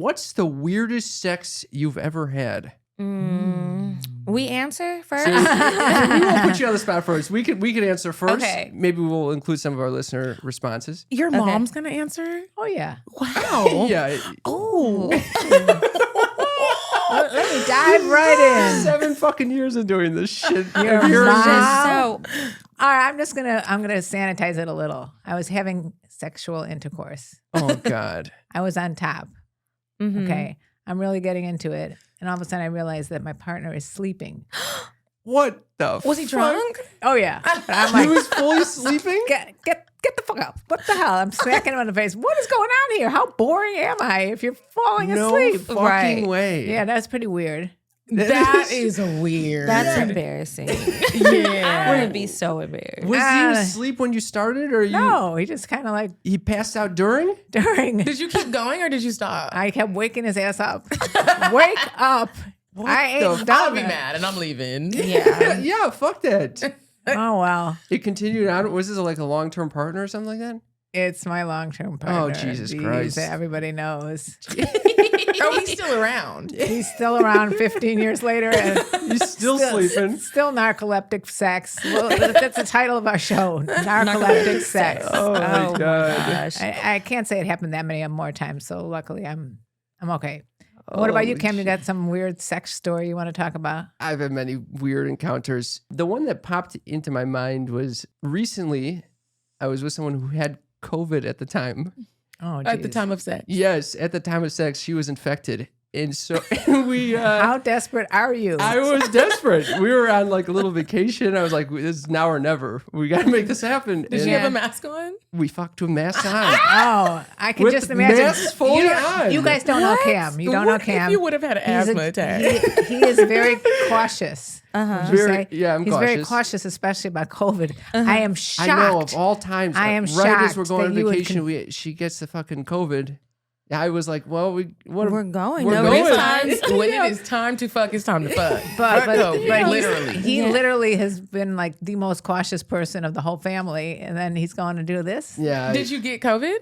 what's the weirdest sex you've ever had? We answer first. So we won't put you on the spot first. We could answer first. Okay. Maybe we'll include some of our listener responses. Your mom's gonna answer? Oh, yeah. Wow. Yeah. Oh. Let me dive right in. 7 fucking years of doing this shit. Your mom. So, All right, I'm gonna sanitize it a little. I was having sexual intercourse. Oh, God. I was on top. Okay. I'm really getting into it. And all of a sudden I realized that my partner is sleeping. What the Was he drunk? Oh, yeah. But I'm like, He was fully sleeping? get the fuck up. What the hell? I'm smacking him in the face. What is going on here? How boring am I if you're falling asleep? No fucking way. Yeah, that's pretty weird. That is weird. that's embarrassing. Yeah. I wouldn't be so embarrassed. Was he asleep when you started, or you? No, he just kind of like He passed out during? during. Did you keep going or did you stop? I kept waking his ass up. Wake up. I ain't I'll done be it. mad and I'm leaving. Yeah. Yeah, fuck that. Oh, well. It continued on. Was this like a long-term partner or something like that? It's my long-term partner. Jesus These Christ. that everybody knows. Oh, he's still around. He's still around 15 years later. And He's still sleeping. Still narcoleptic sex. Well, that's the title of our show. Narcoleptic sex. Oh, my God. Gosh. I can't say it happened that many more times, so luckily I'm okay. What about you, Holy Kim? You shit. got some weird sex story you want to talk about? I've had many weird encounters. The one that popped into my mind was recently I was with someone who had COVID at the time. Oh, At the geez. time of sex. Yes, at the time of sex, she was infected. And so we... How desperate are you? I was desperate. We were on like a little vacation. I was like, this is now or never. We got to make this happen. Did And she have a mask on? we fucked with masks on. Oh, I can With just imagine. masks fully you, on. you guys don't know Cam. You don't know What Cam. if you would have had an He's asthma a- attack? He is very cautious. Would you Very- say? yeah, I'm He's very cautious. cautious, especially about COVID. I am shocked. I know of all times. I am right as we're shocked going that on you would vacation, she gets the fucking COVID. I was like, well, We're going. We're No, going. this time. When it is time to fuck, it's time to fuck. But literally. he literally has been like the most cautious person of the whole family, and then he's going to do this. Yeah, Did you get COVID?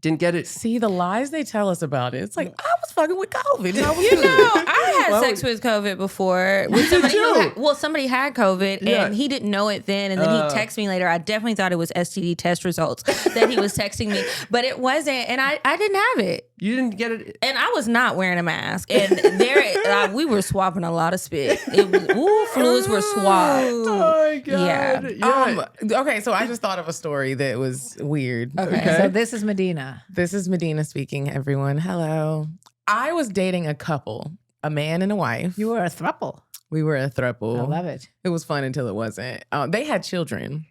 didn't get it. See the lies they tell us about it. It's like I was fucking with COVID. And I was You good. know, I had Well, sex with COVID before. With somebody who had, somebody had COVID Yeah. and he didn't know it then. And then he texted me later. I definitely thought it was STD test results that he was texting me, but it wasn't. And I didn't have it. You didn't get it. And I was not wearing a mask. And there, we were swapping a lot of spit. It was, fluids were swapped. Oh my God. Yeah. Okay, so I just thought of a story that was weird. Okay. So this is Medina. This is Medina speaking, everyone. Hello. I was dating a couple, a man and a wife. You were a throuple. We were a throuple. I love it. It was fun until it wasn't. They had children.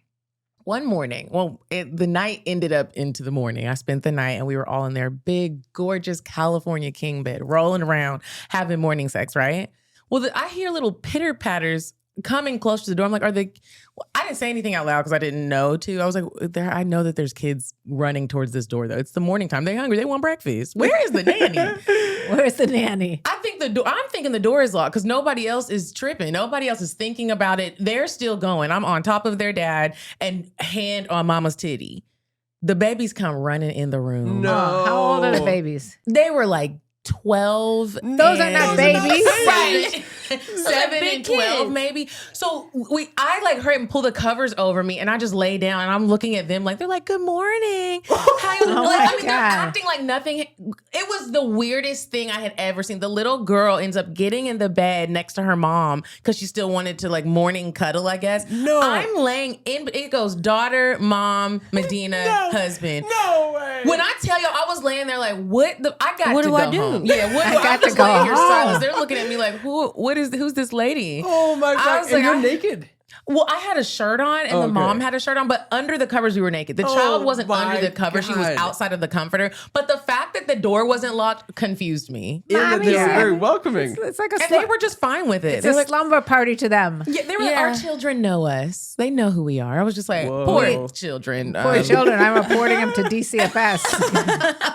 One morning, the night ended up into the morning. I spent the night and we were all in their big, gorgeous California king bed, rolling around, having morning sex, right? Well, I hear little pitter patters coming close to the door. I'm like, are they? Well, I didn't say anything out loud because I didn't know to. I was like, I know that there's kids running towards this door though. It's the morning time. They're hungry. They want breakfast. Where is the nanny? Where's the nanny? I'm thinking the door is locked because nobody else is tripping. Nobody else is thinking about it. They're still going. I'm on top of their dad and hand on mama's titty. The babies come running in the room. No. How old are the babies? They were like 12. Those are not babies. Right. 7 big and 12 kids. maybe. So I like heard him pull the covers over me and I just lay down and I'm looking at them like, they're like, good morning. How you Oh like, my they're God. acting like nothing. It was the weirdest thing I had ever seen. The little girl ends up getting in the bed next to her mom because she still wanted to like morning cuddle, I guess. No. I'm laying in, it goes daughter, mom, Medina, husband. No way. When I tell y'all, I was laying there like, what I got What to do go I do? home. Yeah, what I do got I'm to just go laying here home. silent. They're looking at me like, who's this lady? Oh my I God. was And like, you're I- naked. Well, I had a shirt on and Okay. the mom had a shirt on, but under the covers we were naked. The child wasn't my under the cover. She was God. outside of the comforter. But the fact that the door wasn't locked confused me. They were Mommy, very welcoming. It's like a, And they were just fine with it. it's They're a like, slumber party to them. yeah, they were like, our children know us. They know who we are. I was just like, Whoa. poor children. Poor children. I'm reporting them to DCFS.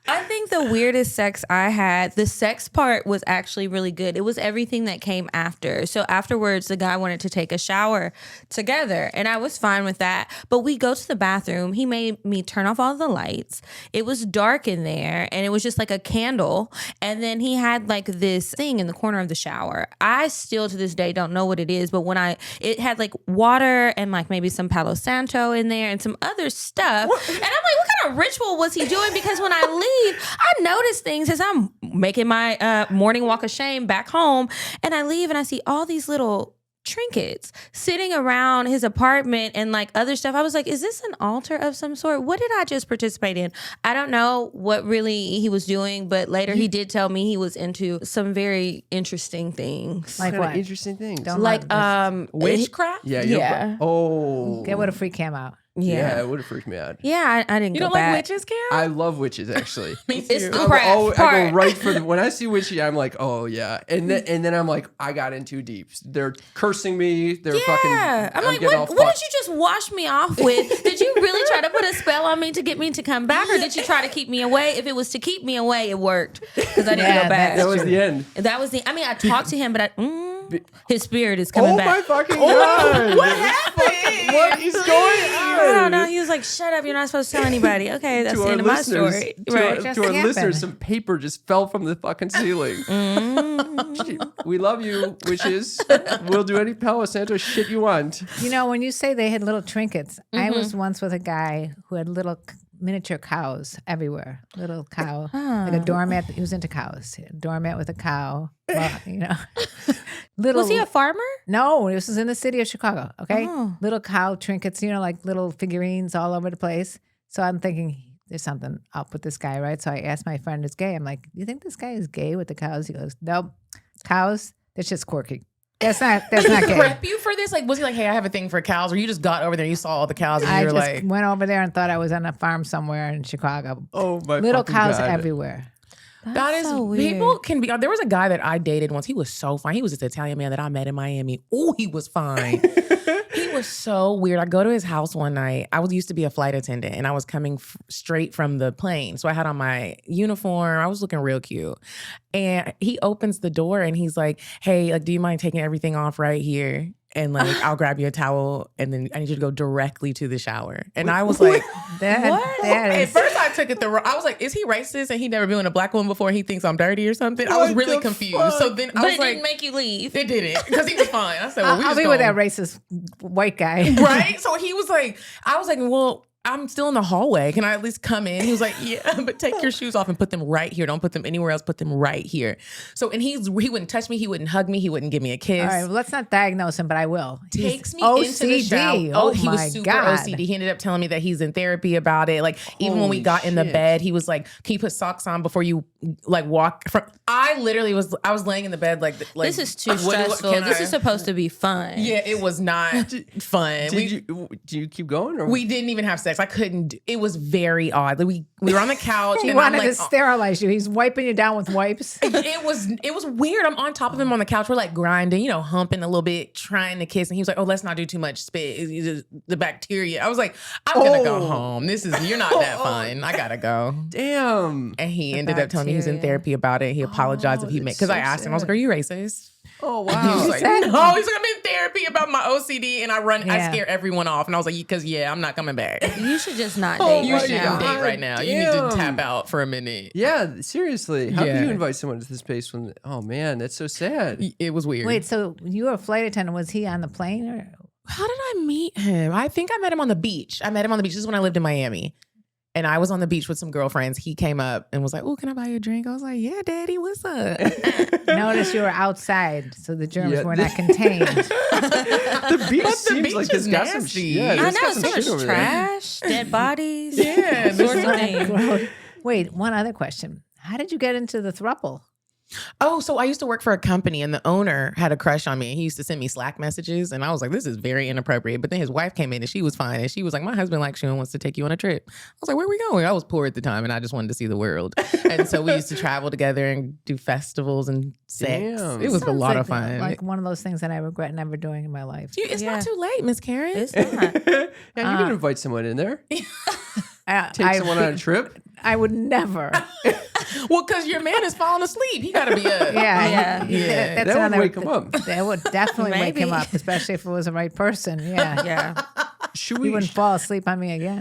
I think the weirdest sex I had, the sex part was actually really good. It was everything that came after. So afterwards, the guy wanted to take a shower together, and I was fine with that. But we go to the bathroom. He made me turn off all the lights. It was dark in there, and it was just like a candle. And then he had like this thing in the corner of the shower. I still to this day don't know what it is, but it had like water and like maybe some Palo Santo in there and some other stuff. And I'm like, what kind of ritual was he doing? Because when I leave, I notice things as I'm making my morning walk of shame back home, and I leave and I see all these little trinkets sitting around his apartment and like other stuff. I was like, is this an altar of some sort? What did I just participate in? I don't know what really he was doing, but later he did tell me he was into some very interesting things. Like what? Interesting things. Like Witchcraft? Yeah. Yeah. Get what a freak came out. Yeah, it would have freaked me out. Yeah, I didn't You go don't back. like witches, Karen? I love witches, actually. Me too. It's the craft part. I go right for when I see witchy, I'm like, oh yeah, and then I'm like, I got in too deep. They're cursing me. They're fucking. I'm like, what did you just wash me off with? Did you really try to put a spell on me to get me to come back, or did you try to keep me away? If it was to keep me away, it worked because I didn't go back. That was the end. That was the. I mean, I talked to him, but his spirit is coming back. Oh my fucking god! What happened? What is going on? I don't know. He was like, "Shut up! You're not supposed to tell anybody." Okay, that's To the our end of my listeners, story. to Right. our Just happened. listeners, some paper just fell from the fucking ceiling. We love you, witches. We'll do any Palo Santo shit you want. You know, when you say they had little trinkets, I was once with a guy who had little miniature cows everywhere. Little cow, like a doormat. He was into cows. A doormat with a cow. Well, you know, little. Was he a farmer? No, this was in the city of Chicago. Okay, Oh. little cow trinkets. You know, like little figurines all over the place. So I'm thinking there's something up with this guy, right? So I asked my friend who's gay. I'm like, "You think this guy is gay with the cows?" He goes, "Nope, cows. That's just quirky. That's not Did he gay." prep you for this? Like, was he like, hey, I have a thing for cows? Or you just got over there and you saw all the cows and I you were just like, went over there and thought I was on a farm somewhere in Chicago. Oh my Little fucking cows God. everywhere. that is, so weird. people can be, there was a guy that I dated once. He was so fine. He was this Italian man that I met in Miami. Oh, he was fine. He was so weird. I go to his house one night. I used to be a flight attendant and I was coming straight from the plane. So I had on my uniform. I was looking real cute. And he opens the door and he's like, hey, like, do you mind taking everything off right here? And like, I'll grab you a towel and then I need you to go directly to the shower. And I was like, That at is. first I took it I was like, is he racist and he never been with a black woman before and he thinks I'm dirty or something? I was What really the confused. fuck? So then I But was it like, didn't make you leave. it didn't because he was fine. I said, well, I'll be with that racist white guy. right? So he was like, I was like, well, I'm still in the hallway. Can I at least come in? He was like, yeah, but take your shoes off and put them right here. Don't put them anywhere else. Put them right here. So, and he wouldn't touch me. He wouldn't hug me. He wouldn't give me a kiss. All right, well, let's not diagnose him, but I will. He's Takes me into the shower. OCD. Oh, Oh he my was super God. OCD. He ended up telling me that he's in therapy about it. Like, even when we Holy got in the shit. bed, he was like, can you put socks on before you like walk from? I literally I was laying in the bed like This is too what stressful. can This I- is supposed to be fun. Yeah, it was not fun. Do you keep going? Or? We didn't even have sex. I couldn't. It was very odd. Like, we were on the couch. He and wanted I'm like, to sterilize you. He's wiping you down with wipes. it was weird. I'm on top of him on the couch. We're like grinding, humping a little bit, trying to kiss. And he was like, "Oh, let's not do too much spit. It's just the bacteria." I was like, "I'm gonna go home. You're not that fun. I gotta go." Damn. And he ended up telling me he was in bacteria. therapy about it. He apologized if he made, that's because I so asked him. I was like, sad. "Are you racist?" Oh He wow. was like, said- "No." He's like, "I'm in therapy about my OCD, and I Yeah. scare everyone off." And I was like, "Because I'm not coming back. You should just not Oh date You my right shouldn't now. God. date right now. You need to Damn. tap out for a minute." Yeah, seriously. How Yeah. can you invite someone to this place when? Oh man, that's so sad. It was weird. Wait, so you were a flight attendant. Was he on the plane? Or? How did I meet him? I think I met him on the beach. This is when I lived in Miami. And I was on the beach with some girlfriends. He came up and was like, "Oh, can I buy you a drink?" I was like, "Yeah, daddy, what's up?" Notice you were outside, so the germs Yeah. were not contained. The beach But the seems beach like is there's got some nasty. Yeah, I there's know got some so shit much over there. trash, dead bodies. Yeah, all sorts of things. Wait, one other question. How did you get into the throuple? Oh, so I used to work for a company and the owner had a crush on me. He used to send me Slack messages and I was like, this is very inappropriate. But then his wife came in and she was fine. And she was like, my husband likes you and wants to take you on a trip. I was like, where are we going? I was poor at the time and I just wanted to see the world. And so we used to travel together and do festivals and sex. Damn. It was a Sounds lot like, of fun. Like one of those things that I regret never doing in my life. It's Yeah. not too late, Miss Karen. It's not. Yeah, you can invite someone in there. Take someone on a trip. I would never. Well, because your man is falling asleep. He got to be up. Yeah. Yeah. That's That would another- wake him up. That would definitely wake him Maybe. up, especially if it was the right person. Yeah. Yeah. Should He we? wouldn't fall asleep on me again.